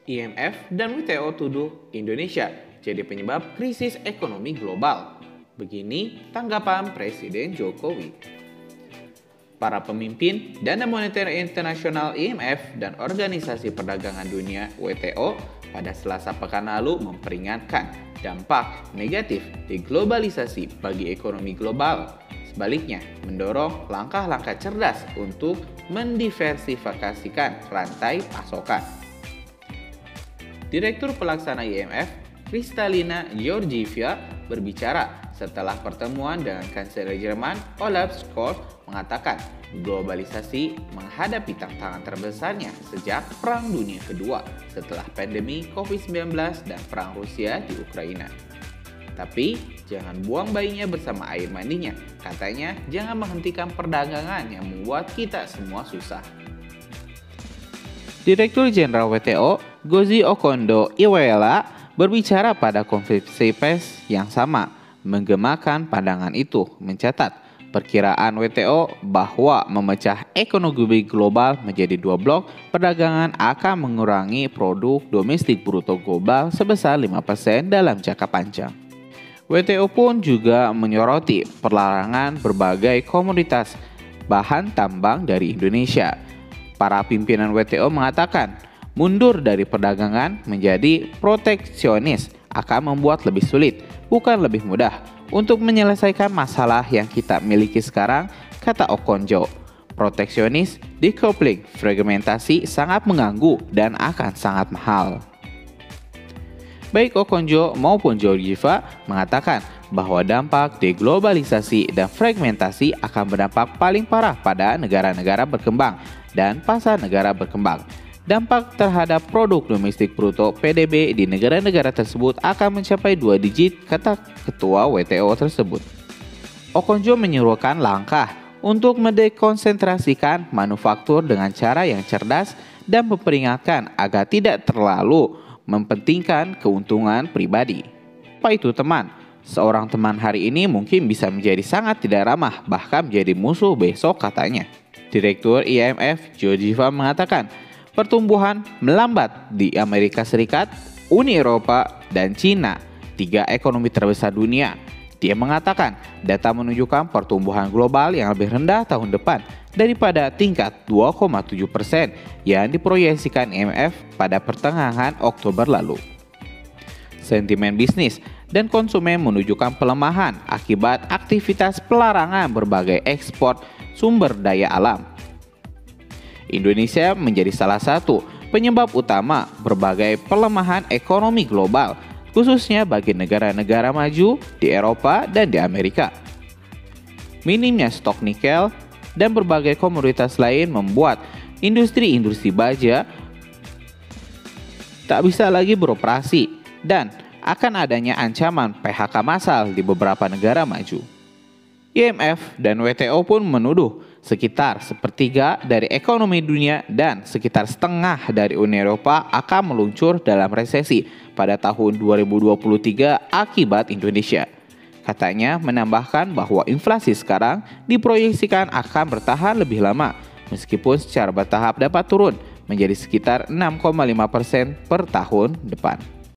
IMF dan WTO tuduh Indonesia jadi penyebab krisis ekonomi global. Begini tanggapan Presiden Jokowi. Para pemimpin Dana Moneter Internasional IMF dan Organisasi Perdagangan Dunia WTO pada Selasa pekan lalu memperingatkan dampak negatif deglobalisasi bagi ekonomi global. Sebaliknya, mendorong langkah-langkah cerdas untuk mendiversifikasikan rantai pasokan. Direktur Pelaksana IMF, Kristalina Georgieva, berbicara setelah pertemuan dengan Kanselir Jerman Olaf Scholz mengatakan globalisasi menghadapi tantangan terbesarnya sejak Perang Dunia Kedua setelah pandemi COVID-19 dan Perang Rusia di Ukraina. Tapi jangan buang bayinya bersama air mandinya, katanya jangan menghentikan perdagangan yang membuat kita semua susah. Direktur Jenderal WTO, Ngozi Okonjo-Iweala, berbicara pada konferensi pers yang sama, menggemakan pandangan itu, mencatat perkiraan WTO bahwa memecah ekonomi global menjadi dua blok perdagangan akan mengurangi produk domestik bruto global sebesar 5% dalam jangka panjang. WTO pun juga menyoroti pelarangan berbagai komoditas bahan tambang dari Indonesia. Para pimpinan WTO mengatakan mundur dari perdagangan menjadi proteksionis akan membuat lebih sulit, bukan lebih mudah, untuk menyelesaikan masalah yang kita miliki sekarang, kata Okonjo. Proteksionis, decoupling, fragmentasi sangat mengganggu dan akan sangat mahal. Baik Okonjo maupun Georgieva mengatakan bahwa dampak deglobalisasi dan fragmentasi akan berdampak paling parah pada negara-negara berkembang dan pasar negara berkembang. Dampak terhadap produk domestik bruto PDB di negara-negara tersebut akan mencapai 2 digit, kata ketua WTO tersebut. Okonjo menyuruhkan langkah untuk mendekonsentrasikan manufaktur dengan cara yang cerdas dan memperingatkan agar tidak terlalu mempentingkan keuntungan pribadi. Apa itu teman? Seorang teman hari ini mungkin bisa menjadi sangat tidak ramah, bahkan menjadi musuh besok, katanya. Direktur IMF Georgieva mengatakan pertumbuhan melambat di Amerika Serikat, Uni Eropa, dan Cina, 3 ekonomi terbesar dunia. Dia mengatakan data menunjukkan pertumbuhan global yang lebih rendah tahun depan daripada tingkat 2,7% yang diproyeksikan IMF pada pertengahan Oktober lalu. Sentimen bisnis dan konsumen menunjukkan pelemahan akibat aktivitas pelarangan berbagai ekspor sumber daya alam. Indonesia menjadi salah satu penyebab utama berbagai pelemahan ekonomi global, khususnya bagi negara-negara maju di Eropa dan di Amerika. Minimnya stok nikel dan berbagai komoditas lain membuat industri-industri baja tak bisa lagi beroperasi dan akan adanya ancaman PHK massal di beberapa negara maju. IMF dan WTO pun menuduh sekitar sepertiga dari ekonomi dunia dan sekitar setengah dari Uni Eropa akan meluncur dalam resesi pada tahun 2023 akibat Indonesia. Katanya menambahkan bahwa inflasi sekarang diproyeksikan akan bertahan lebih lama, meskipun secara bertahap dapat turun menjadi sekitar 6,5% per tahun depan.